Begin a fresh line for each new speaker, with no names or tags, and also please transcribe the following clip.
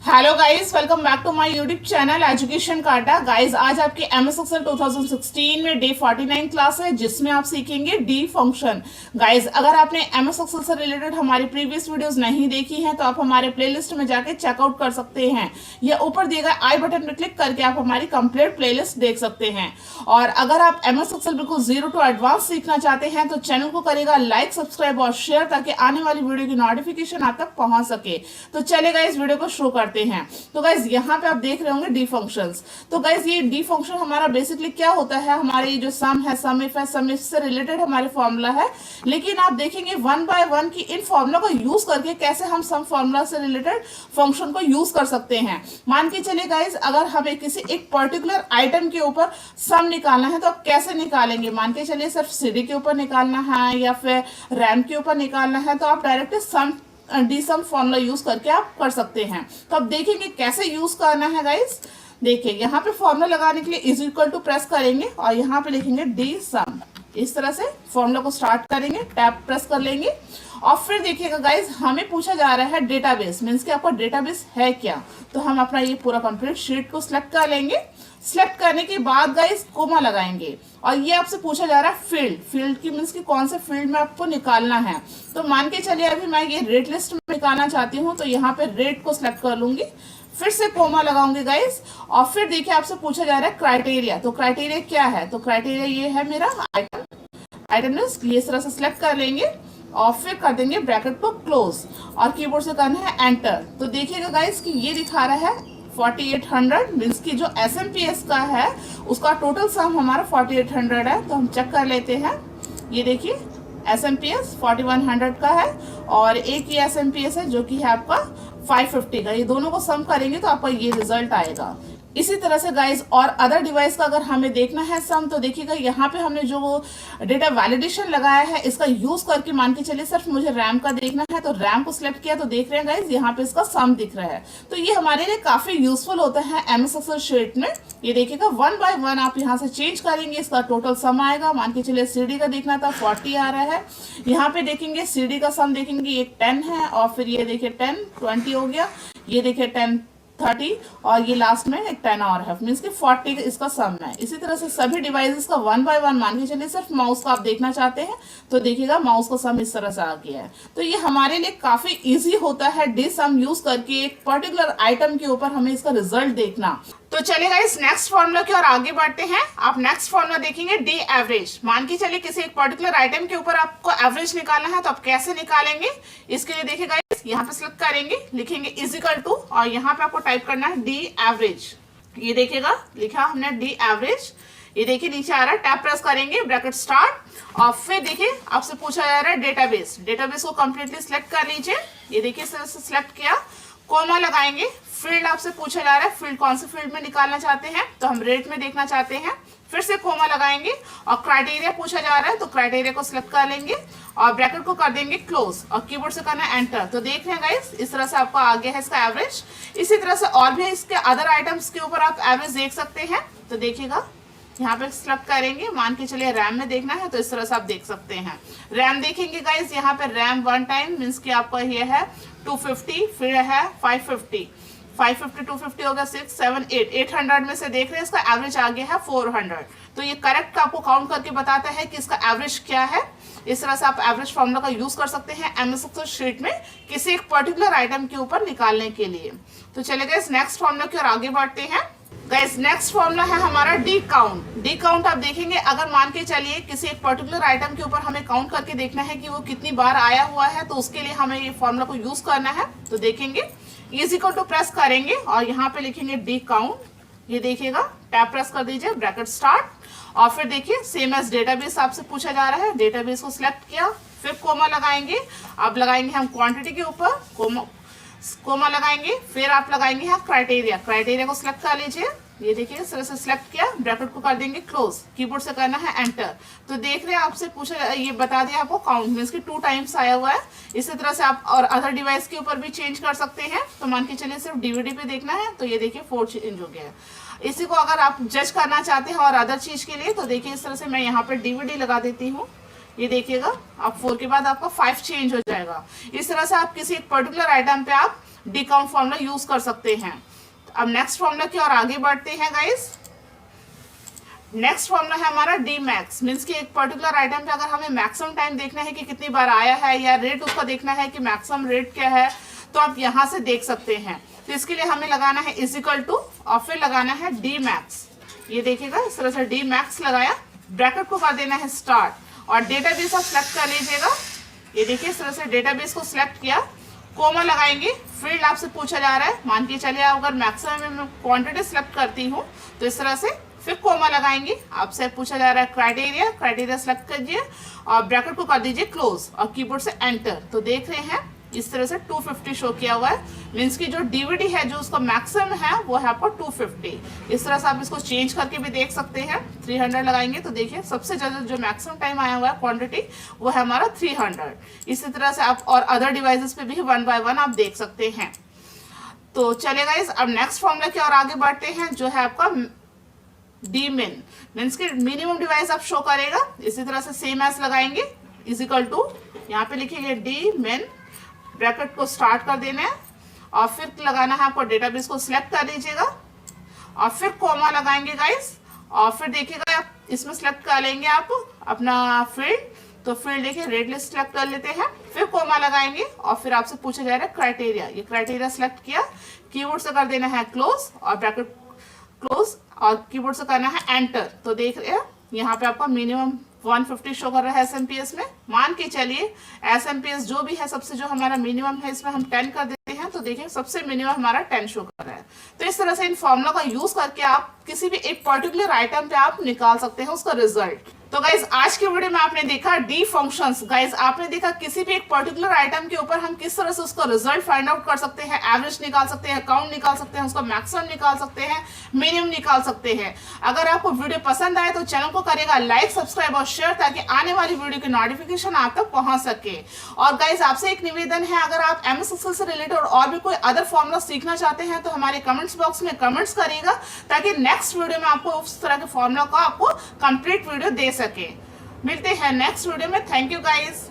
Hello guys, welcome back to my YouTube channel education काटा। Guys, आज आपके MS Excel 2016 में डे 49 क्लास है, जिसमें आप सीखेंगे डी फंक्शन। गाइस, अगर आपने एमएस एक्सेल से रिलेटेड हमारी प्रीवियस वीडियोस नहीं देखी हैं तो आप हमारे प्लेलिस्ट में जाके चेकआउट कर सकते हैं, या ऊपर दिए गए आई बटन पर क्लिक करके आप हमारी कंप्लीट प्लेलिस्ट देख सकते हैं। और अगर आप एमएस एक्सेल बिल्कुल जीरो टू एडवांस सीखना चाहते हैं तो चैनल को करेगा लाइक, सब्सक्राइब और शेयर, ताकि आने वाली वीडियो की नोटिफिकेशन आप तक पहुंच सके। तो चलेगा, इस वीडियो को शुरू करते हैं। तो गाइज, यहाँ पे आप देख रहे होंगे डी फंक्शंस। तो गाइज, ये डी फंक्शन हमारा बेसिकली क्या होता है, हमारी जो सम है, सम इफ है, सम इफ से रिलेटेड हमारे फॉर्मूला है। लेकिन आप देखेंगे वन बाय वन की इन फॉर्मूला को यूज करके कैसे हम सम फॉर्मूला से रिलेटेड फंक्शन को यूज कर सकते हैं। मान के चलिए गाइज, अगर हमें किसी एक पर्टिकुलर आइटम के ऊपर सम निकालना है तो आप कैसे निकालेंगे। मान के चलिए सिर्फ सीडी के ऊपर निकालना है या फिर रैम के ऊपर निकालना है, तो आप डायरेक्टली सम डी सम फॉर्मूला यूज करके आप कर सकते हैं। तो अब देखेंगे कैसे यूज करना है गाइस। देखिए, यहाँ पे फॉर्मूला लगाने के लिए इज इक्वल टू प्रेस करेंगे और यहाँ पे लिखेंगे डी सम। इस तरह से फॉर्मूला को स्टार्ट करेंगे, टैब प्रेस कर लेंगे और फिर देखिएगा गाइस, हमें पूछा जा रहा है डेटाबेस, मीन्स कि आपका डेटाबेस है क्या। तो हम अपना ये पूरा कंप्लीट शीट को सिलेक्ट कर लेंगे। सिलेक्ट करने के बाद गाइस कोमा लगाएंगे और ये आपसे पूछा जा रहा है फील्ड। फील्ड की मीन्स कि कौन से फील्ड में आपको निकालना है। तो मान के चलिए अभी मैं ये रेट लिस्ट में निकालना चाहती हूँ, तो यहाँ पे रेट को सिलेक्ट कर लूंगी, फिर से कोमा लगाऊंगी गाइस। और फिर देखिए आपसे पूछा जा रहा है क्राइटेरिया। तो क्राइटेरिया क्या है, तो क्राइटेरिया ये है मेरा आइटम लिस्ट। ये इस तरह से सिलेक्ट कर लेंगे और फिर कर देंगे ब्रैकेट को क्लोज और कीबोर्ड से करना है एंटर। तो देखिएगा गाइस कि ये दिखा रहा है 4800, मीन्स की जो SMPS का है उसका टोटल सम हमारा 4800 है। तो हम चेक कर लेते हैं। ये देखिए SMPS 4100 का है और एक ये SMPS है जो कि है आपका 550 का। ये दोनों को सम करेंगे तो आपका ये रिजल्ट आएगा। इसी तरह से गाइज और अदर डिवाइस का अगर हमें देखना है सम, तो देखिएगा यहाँ पे हमने जो डेटा वैलिडेशन लगाया है इसका यूज करके, मान के चलिए सिर्फ मुझे रैम का देखना है तो रैम को सिलेक्ट किया, तो देख रहे हैं गाइज यहाँ पे इसका सम दिख रहा है। तो ये हमारे लिए काफी यूजफुल होता है एमएस एक्सेल शीट में। ये देखिएगा वन बाय वन आप यहाँ से चेंज करेंगे, इसका टोटल सम आएगा। मान के चलिए सीडी का देखना था 40 आ रहा है, यहाँ पे देखेंगे सीडी का सम देखेंगे एक 10 है और फिर ये देखिए 10 20 हो गया, ये देखिए 10 30 और ये लास्ट में एक 10 और है, मीन्स कि 40 इसका सम है। इसी तरह से सभी डिवाइसेस का वन बाय वन, मान के चलिए सिर्फ माउस का आप देखना चाहते हैं तो देखिएगा माउस का सम इस तरह से आ गया है। तो ये हमारे लिए काफी इजी होता है डी सम यूज करके एक पर्टिकुलर आइटम के ऊपर हमें इसका रिजल्ट देखना। तो चलेगा इस नेक्स्ट फॉर्मूला की ओर आगे बढ़ते हैं। आप नेक्स्ट फॉर्मूला देखेंगे डी एवरेज। मान के चलिए किसी एक पर्टिकुलर आइटम के ऊपर आपको एवरेज निकालना है, तो आप कैसे निकालेंगे। इसके लिए देखिएगा यहाँ पे सिलेक्ट करेंगे, लिखेंगे इज इक्वल टू और यहाँ पे आपको टाइप करना है डी एवरेज। ये देखिएगा लिखा हमने डी एवरेज। ये देखिए नीचे आ रहा है, टैब प्रेस करेंगे, ब्रैकेट स्टार्ट और फिर देखिए आपसे पूछा जा रहा है डेटाबेस। डेटाबेस को कंप्लीटली सिलेक्ट कर लीजिए। ये देखिए सिलेक्ट किया, कोमा लगाएंगे। फील्ड आपसे पूछा जा रहा है, फील्ड कौन से फील्ड में निकालना चाहते हैं, तो हम रेट में देखना चाहते हैं, फिर से कोमा लगाएंगे। और क्राइटेरिया पूछा जा रहा है तो क्राइटेरिया को सिलेक्ट कर लेंगे और ब्रैकेट को कर देंगे क्लोज और कीबोर्ड से करना है एंटर। तो देख रहे हैं गाइस, इस तरह से आपको आ गया है इसका एवरेज। इसी तरह से और भी इसके अदर आइटम्स के ऊपर आप एवरेज देख सकते हैं। तो देखिएगा यहाँ पे सिलेक्ट करेंगे, मान के चलिए रैम में देखना है तो इस तरह से आप देख सकते हैं। रैम देखेंगे गाइस, यहाँ पे रैम वन टाइम मीन्स कि आपका ये है 250, फिर है 550, 250 हो गया 6 7 8 800 में से देख रहे हैं इसका एवरेज आ गया है 400। तो ये करेक्ट आपको काउंट करके बताता है कि इसका एवरेज क्या है। इस तरह से आप एवरेज फॉर्मूला का यूज कर सकते हैं एमएस एक्सेल शीट में किसी एक पर्टिकुलर आइटम के ऊपर निकालने के लिए। तो चले गए इस नेक्स्ट फॉर्मूला की ओर आगे बढ़ते हैं। गाइस, नेक्स्ट फॉर्मूला है हमारा डी काउंट। डी काउंट आप देखेंगे, अगर मान के चलिए किसी एक पर्टिकुलर आइटम के ऊपर हमें काउंट करके देखना है कि वो कितनी बार आया हुआ है, तो उसके लिए हमें ये फॉर्मूला को यूज करना है। तो देखेंगे इज इक्वल टू प्रेस करेंगे और यहाँ पे लिखेंगे डी काउंट। ये देखिएगा टैब प्रेस कर दीजिए, ब्रैकेट स्टार्ट और फिर देखिए सेम एज डेटाबेस आपसे पूछा जा रहा है। डेटाबेस को सिलेक्ट किया, फिर कोमा लगाएंगे। अब लगाएंगे हम क्वांटिटी के ऊपर कोमा लगाएंगे, फिर आप लगाएंगे यहाँ क्राइटेरिया। क्राइटेरिया को सिलेक्ट कर लीजिए। ये देखिए इस तरह से सिलेक्ट किया, ब्रैकेट को कर देंगे क्लोज, कीबोर्ड से करना है एंटर। तो देख रहे हैं आपसे पूछा, ये बता दिया आपको काउंट मीन्स कि 2 टाइम्स आया हुआ है। इसी तरह से आप और अदर डिवाइस के ऊपर भी चेंज कर सकते हैं। तो मान के चलिए सिर्फ डीवीडी पे देखना है तो ये देखिए 4 चेंज हो गया है। इसी को अगर आप जज करना चाहते हैं और अदर चीज के लिए, तो देखिए इस तरह से मैं यहाँ पे डीवीडी लगा देती हूँ। ये देखिएगा अब 4 के बाद आपका 5 चेंज हो जाएगा। इस तरह से आप किसी एक पर्टिकुलर आइटम पे आप डी काउंट फॉर्मूला यूज कर सकते हैं। अब नेक्स्ट फॉर्मूला की और आगे बढ़ते हैं गाइस। नेक्स्ट फॉर्मूला है हमारा डी मैक्स, मीन्स कि एक पर्टिकुलर आइटम पे अगर हमें मैक्सिमम टाइम देखना है कि कितनी बार आया है या रेट उसका देखना है कि मैक्सिमम रेट क्या है, तो आप यहाँ से देख सकते हैं। तो इसके लिए हमें लगाना है इज इक्वल टू और फिर लगाना है डी मैक्स। ये देखिएगा इस तरह से डी मैक्स लगाया, ब्रैकेट को कर देना है स्टार्ट और डेटाबेस आप सिलेक्ट कर लीजिएगा। ये देखिए इस तरह से डेटाबेस को सिलेक्ट किया, कोमा लगाएंगे, फील्ड आपसे पूछा जा रहा है, मान के चलिए अगर मैक्सिमम में क्वांटिटी सिलेक्ट करती हूँ तो इस तरह से, फिर कोमा लगाएंगे, आपसे पूछा जा रहा है क्राइटेरिया, क्राइटेरिया सिलेक्ट कीजिए और ब्रैकेट को कर दीजिए क्लोज और कीबोर्ड से एंटर। तो देख रहे हैं इस तरह से 250 शो किया हुआ है, मीन्स की जो डीवीडी है जो उसका मैक्सिमम है वो है आपको 250। इस तरह से आप इसको चेंज करके भी देख सकते हैं। 300 लगाएंगे तो देखिए सबसे ज्यादा जो मैक्सिमम टाइम आया हुआ है क्वांटिटी वो है हमारा 300। इसी तरह से आप और अदर डिवाइसेस पे भी 1 बाय 1 आप देख सकते हैं। तो चलेगा इस अब नेक्स्ट फॉर्मूला की और आगे बढ़ते हैं जो है आपका डी मिन, मीन्स की मिनिमम डिवाइस आप शो करेगा। इसी तरह से सेम एज लगाएंगे इज इक्वल टू, यहाँ पे लिखेंगे डी मिन, ब्रैकेट को स्टार्ट कर देना है और फिर लगाना है आपको डेटाबेस को सिलेक्ट कर लीजिएगा और फिर कोमा लगाएंगे गाइस और फिर देखिएगा इसमें सिलेक्ट कर लेंगे आप अपना फील्ड। तो फील्ड देखिए रेड लिस्ट सिलेक्ट कर लेते हैं, फिर कोमा लगाएंगे और फिर आपसे पूछा जा रहा है क्राइटेरिया, ये क्राइटेरिया सिलेक्ट किया, कीबोर्ड से कर देना है क्लोज और ब्रैकेट क्लोज और कीबोर्ड से करना है एंटर। तो देख रहे हैं यहाँ पे आपका मिनिमम 150 शो कर रहा है एसएमपीएस में। मान के चलिए एसएमपीएस जो भी है सबसे जो हमारा मिनिमम है इसमें हम 10 कर देते हैं, तो देखिए सबसे मिनिमम हमारा 10 शो कर रहा है। तो इस तरह से इन फॉर्मूला का यूज करके आप किसी भी एक पर्टिकुलर आइटम पे आप निकाल सकते हैं उसका रिजल्ट। तो गाइज आज की वीडियो में आपने देखा डी फंक्शंस। गाइज आपने देखा किसी भी एक पर्टिकुलर आइटम के ऊपर हम किस तरह से उसका रिजल्ट फाइंड आउट कर सकते हैं, एवरेज निकाल सकते हैं, काउंट निकाल सकते हैं, उसका मैक्सिमम निकाल सकते हैं, मिनिमम निकाल सकते हैं। अगर आपको वीडियो पसंद आए तो चैनल को करेगा लाइक, सब्सक्राइब और शेयर ताकि आने वाली वीडियो की नोटिफिकेशन आप तक पहुंच सके। और गाइज आपसे एक निवेदन है, अगर आप एमएस एक्सेल से रिलेटेड और भी कोई अदर फॉर्मूला सीखना चाहते हैं तो हमारे कमेंट्स बॉक्स में कमेंट्स करिएगा ताकि नेक्स्ट वीडियो में आपको उस तरह के फॉर्मूला का आपको कंप्लीट वीडियो दे सके। मिलते हैं नेक्स्ट वीडियो में। Thank you guys.